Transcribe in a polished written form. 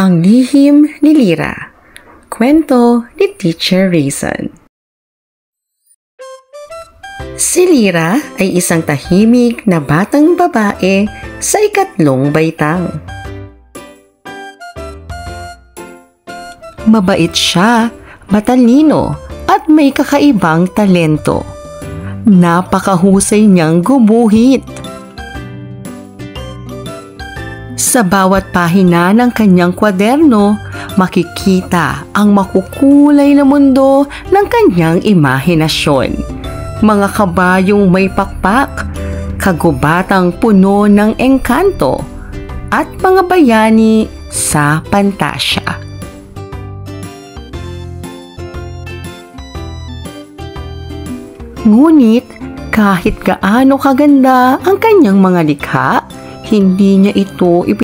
Ang Lihim ni Lyra. Kwento ni Teacher Raisin. Si Lyra ay isang tahimik na batang babae sa 3 baitang. Mabait siya, matalino at may kakaibang talento. Napakahusay niyang gumuhit. Sa bawat pahina ng kanyang kwaderno, makikita ang makukulay na mundo ng kanyang imahinasyon. Mga kabayong may pakpak, kagubatang puno ng engkanto, at mga bayani sa pantasya. Ngunit kahit gaano kaganda ang kanyang mga likha, hindi niya ito